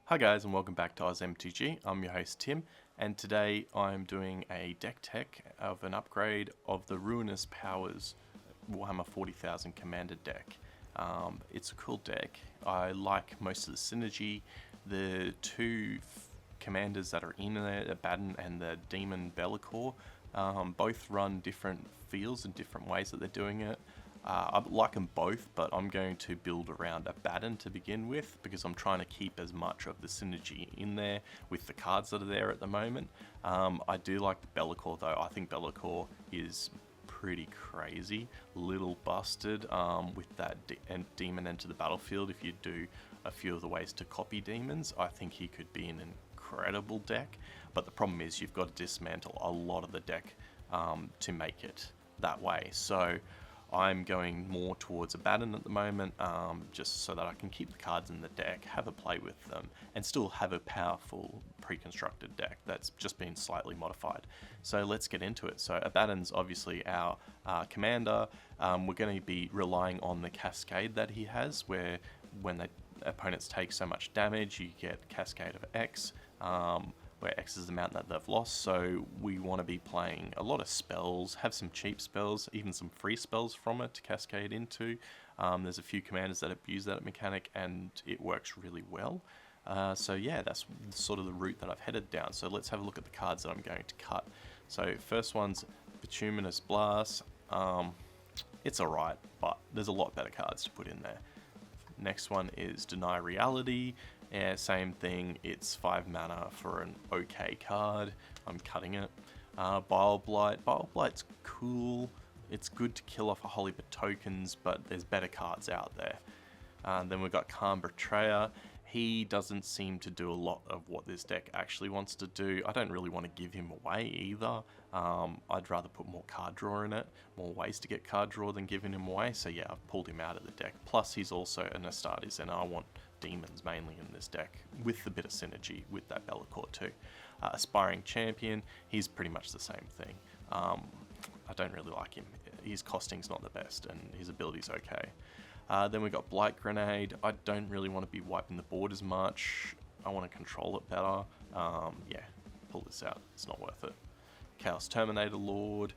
Hi guys and welcome back to MTG. I'm your host Tim, and today I'm doing a deck tech of an upgrade of the Ruinous Powers Warhammer 40,000 Commander deck. It's a cool deck. I like most of the synergy. The two commanders that are in there, Abaddon and the Demon Bellicor, both run different feels and different ways that they're doing it. I like them both, but I'm going to build around Abaddon to begin with because I'm trying to keep as much of the synergy in there with the cards that are there at the moment. I do like the Bellicor though. I think Bellicor is pretty crazy, little busted with that demon enter the battlefield. If you do a few of the ways to copy demons, I think he could be an incredible deck, but the problem is you've got to dismantle a lot of the deck to make it that way. So I'm going more towards Abaddon at the moment, just so that I can keep the cards in the deck, have a play with them, and still have a powerful pre-constructed deck that's just been slightly modified. So let's get into it. So Abaddon's obviously our commander. We're going to be relying on the Cascade that he has, where when the opponents take so much damage, you get Cascade of X, where X is the amount that they've lost. So we want to be playing a lot of spells, have some cheap spells, even some free spells from it to cascade into. There's a few commanders that abuse that mechanic and it works really well. So yeah, that's sort of the route that I've headed down. So let's have a look at the cards that I'm going to cut. So first one's Bituminous Blast. It's alright, but there's a lot better cards to put in there. Next one is Deny Reality. Yeah, same thing, it's 5 mana for an okay card. I'm cutting it. Bile Blight. Bile Blight's cool. It's good to kill off a whole heap of tokens, but there's better cards out there. Then we've got Calm Betrayer. He doesn't seem to do a lot of what this deck actually wants to do. I don't really want to give him away either. I'd rather put more card draw in it, more ways to get card draw than giving him away. So yeah, I've pulled him out of the deck. Plus he's also an Astartes, and I want demons mainly in this deck with a bit of synergy with that Bellicor too. Aspiring Champion, he's pretty much the same thing. I don't really like him. His costing's not the best and his ability's okay. Then we got Blight Grenade. I don't really want to be wiping the board as much. I want to control it better. Yeah, pull this out. It's not worth it. Chaos Terminator Lord,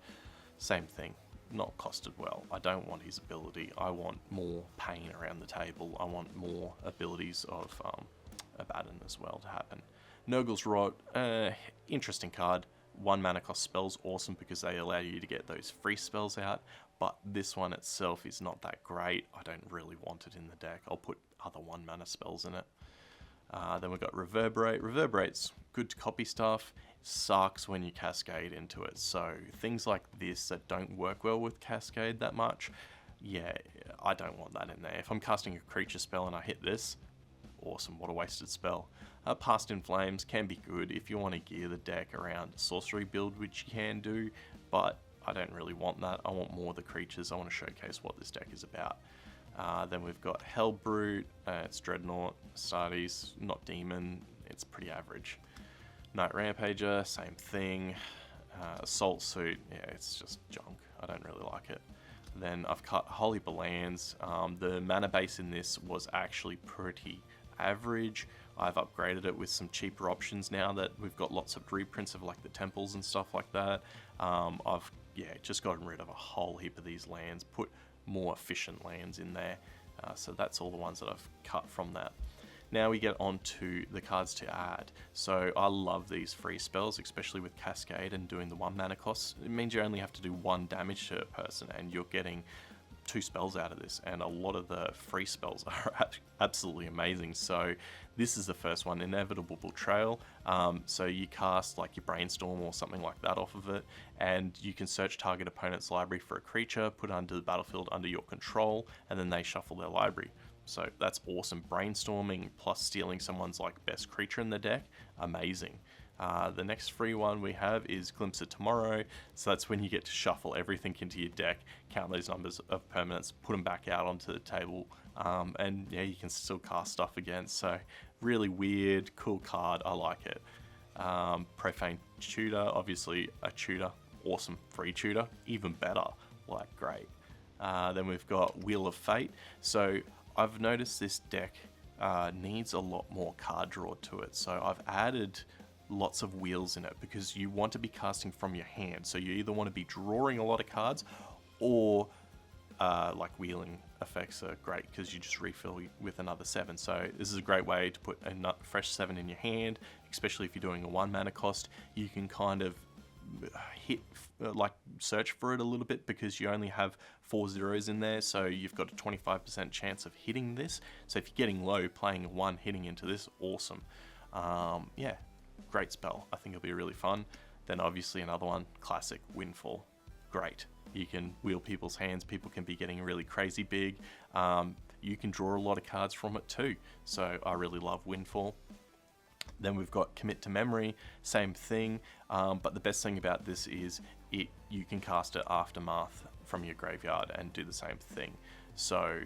same thing. Not costed well. I don't want his ability. I want more pain around the table. I want more abilities of Abaddon as well to happen. Nurgle's Rot, interesting card. 1 mana cost spells, awesome because they allow you to get those free spells out, but this one itself is not that great. I don't really want it in the deck. I'll put other 1 mana spells in it. Then we've got Reverberate. Reverberate's good to copy stuff. It sucks when you cascade into it. So things like this that don't work well with cascade that much, yeah, I don't want that in there. If I'm casting a creature spell and I hit this, awesome, what a wasted spell. Past in Flames can be good if you want to gear the deck around sorcery build, which you can do, but I don't really want that. I want more of the creatures. I want to showcase what this deck is about. Then we've got Hellbrute. It's Dreadnought, Astartes, not Demon. It's pretty average. Night Rampager, same thing. Assault Suit, yeah, it's just junk. I don't really like it. Then I've cut Holy Lands. The mana base in this was actually pretty average. I've upgraded it with some cheaper options now that we've got lots of reprints of like the temples and stuff like that. I've just gotten rid of a whole heap of these lands, put more efficient lands in there. So that's all the ones that I've cut from that. Now we get on to the cards to add. So I love these free spells, especially with Cascade and doing the 1 mana costs. It means you only have to do 1 damage to a person and you're getting 2 spells out of this, and a lot of the free spells are absolutely amazing. So this is the first one, Inevitable Betrayal. So you cast like your Brainstorm or something like that off of it, and you can search target opponent's library for a creature, put it under the battlefield under your control, and then they shuffle their library. So that's awesome. Brainstorming plus stealing someone's like best creature in the deck, amazing. The next free one we have is Glimpse of Tomorrow. So that's when you get to shuffle everything into your deck, count those numbers of permanents, put them back out onto the table, and yeah, you can still cast stuff again. So really weird, cool card. I like it. Profane Tutor, obviously a tutor, awesome. Free tutor, even better. Like, great. Then we've got Wheel of Fate. So I've noticed this deck needs a lot more card draw to it. So I've added lots of wheels in it because you want to be casting from your hand. So you either want to be drawing a lot of cards, or like wheeling effects are great because you just refill with another 7. So this is a great way to put a fresh 7 in your hand, especially if you're doing a 1 mana cost. You can kind of like search for it a little bit because you only have 4 zeros in there, so you've got a 25% chance of hitting this. So if you're getting low, playing a 1 hitting into this, awesome. Yeah, great spell. I think it'll be really fun. Then obviously another one, classic Windfall. Great. You can wheel people's hands. People can be getting really crazy big. You can draw a lot of cards from it too. So I really love Windfall. Then we've got Commit to Memory, same thing, but the best thing about this is you can cast it Aftermath from your graveyard and do the same thing. So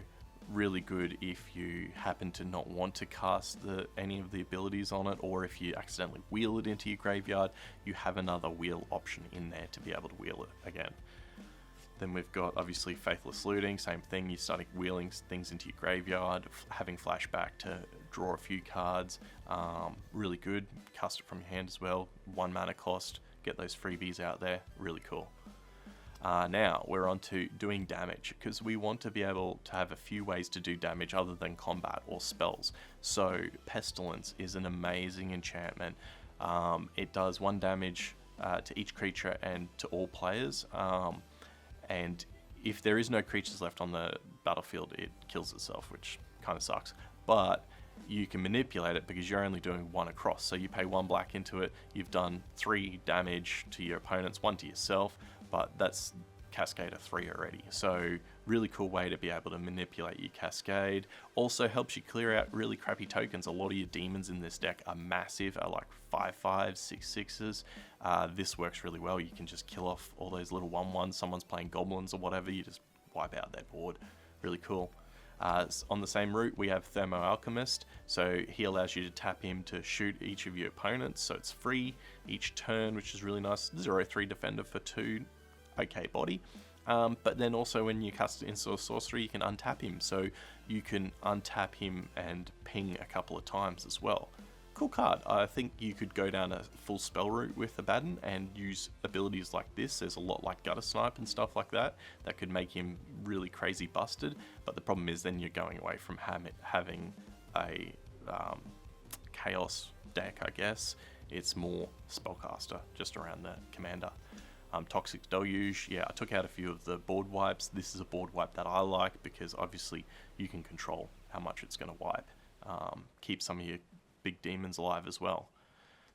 really good if you happen to not want to cast any of the abilities on it, or if you accidentally wheel it into your graveyard, you have another wheel option in there to be able to wheel it again. Then we've got obviously Faithless Looting, same thing, you're starting wheeling things into your graveyard, having flashback to draw a few cards, really good, cast it from your hand as well, 1 mana cost, get those freebies out there, really cool. Now we're on to doing damage, because we want to be able to have a few ways to do damage other than combat or spells. So Pestilence is an amazing enchantment. It does 1 damage to each creature and to all players. And if there is no creatures left on the battlefield, it kills itself, which kind of sucks. But you can manipulate it because you're only doing 1 across. So you pay 1 black into it, you've done 3 damage to your opponents, 1 to yourself, but that's Cascade of 3 already. So really cool way to be able to manipulate your Cascade. Also helps you clear out really crappy tokens. A lot of your demons in this deck are massive, are like 5/5s, 6/6s. This works really well. You can just kill off all those little 1/1s. Someone's playing goblins or whatever, you just wipe out their board. Really cool. On the same route, we have Thermo Alchemist. So he allows you to tap him to shoot each of your opponents. So it's free each turn, which is really nice. 0/3 defender for 2. Okay body. But then also when you cast Instant Sorcery, you can untap him. So you can untap him and ping a couple of times as well. Cool card. I think you could go down a full spell route with Abaddon and use abilities like this. There's a lot like Gutter Snipe and stuff like that that could make him really crazy busted. But the problem is then you're going away from having a Chaos deck, I guess. It's more Spellcaster just around the commander. Toxic Deluge, yeah, I took out a few of the board wipes. This is a board wipe that I like because obviously you can control how much it's going to wipe. Keep some of your big demons alive as well.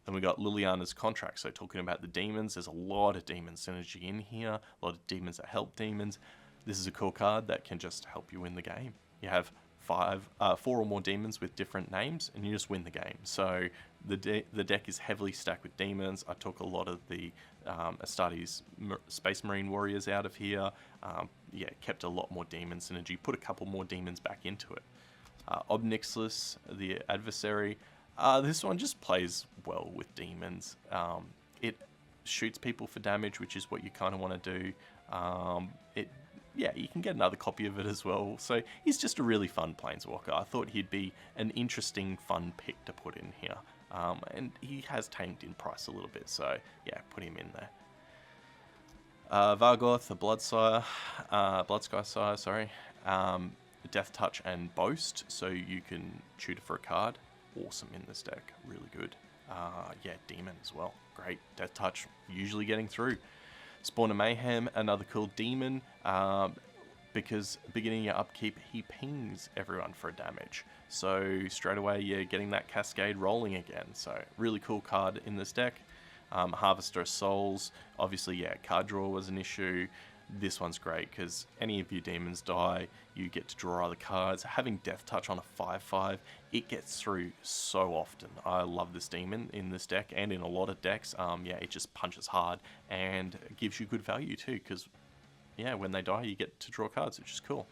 Then we got Liliana's Contract. So talking about the demons, there's a lot of demon synergy in here, a lot of demons that help demons. This is a cool card that can just help you win the game. You have 4 or more demons with different names, and you just win the game. So the deck is heavily stacked with demons. I took a lot of the Astartes Space Marine Warriors out of here. Yeah, kept a lot more demon synergy, put a couple more demons back into it. Obnixilus, the Adversary. This one just plays well with demons. It shoots people for damage, which is what you kind of want to do. Yeah, you can get another copy of it as well. So he's just a really fun Planeswalker. I thought he'd be an interesting, fun pick to put in here. And he has tanked in price a little bit, so yeah, put him in there. Vargoth, the Bloodsky Sire, sorry. Death Touch and Boast, so you can shoot it for a card. Awesome in this deck, really good. Yeah, Demon as well, great. Death Touch, usually getting through. Spawn of Mayhem, another cool demon, because beginning your upkeep, he pings everyone for damage. So straight away you're getting that cascade rolling again. So really cool card in this deck. Harvester of Souls, obviously, yeah, card draw was an issue. This one's great because any of your demons die, you get to draw other cards. Having Death Touch on a 5/5, it gets through so often. I love this demon in this deck and in a lot of decks. Yeah, it just punches hard and gives you good value too because, yeah, when they die, you get to draw cards, which is cool.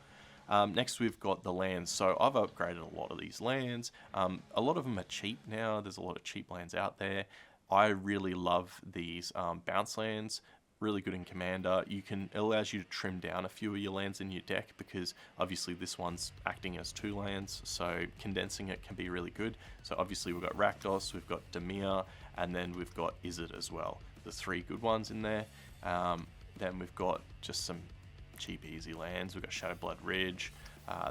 Next, we've got the lands. So I've upgraded a lot of these lands. A lot of them are cheap now. There's a lot of cheap lands out there. I really love these bounce lands. really good in Commander. It allows you to trim down a few of your lands in your deck, because obviously this one's acting as 2 lands, so condensing it can be really good. So obviously we've got Rakdos, we've got Dimir, and then we've got Izzet as well. The 3 good ones in there. Then we've got just some cheap, easy lands. We've got Shadowblood Ridge,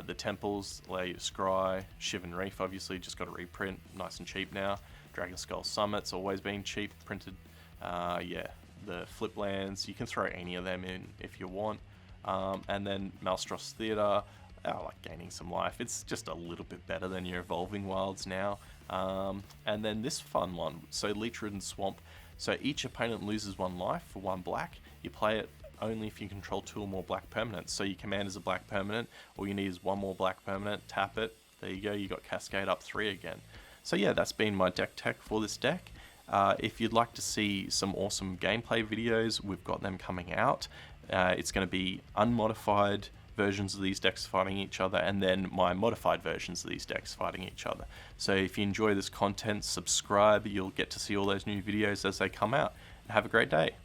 the Temples, Scry, Shivan Reef, obviously, just got a reprint, nice and cheap now. Dragon Skull Summit's always been cheap, printed. Yeah, the flip lands, you can throw any of them in if you want. And then Maelstros Theatre, I like gaining some life. It's just a little bit better than your Evolving Wilds now. And then this fun one, so Leech-Ridden Swamp. So each opponent loses 1 life for 1 black. You play it only if you control 2 or more black permanents. So your command is a black permanent, all you need is 1 more black permanent, tap it, there you go, you got Cascade up 3 again. So yeah, that's been my deck tech for this deck. If you'd like to see some awesome gameplay videos, we've got them coming out. It's going to be unmodified versions of these decks fighting each other, and then my modified versions of these decks fighting each other. So if you enjoy this content, subscribe, you'll get to see all those new videos as they come out. Have a great day.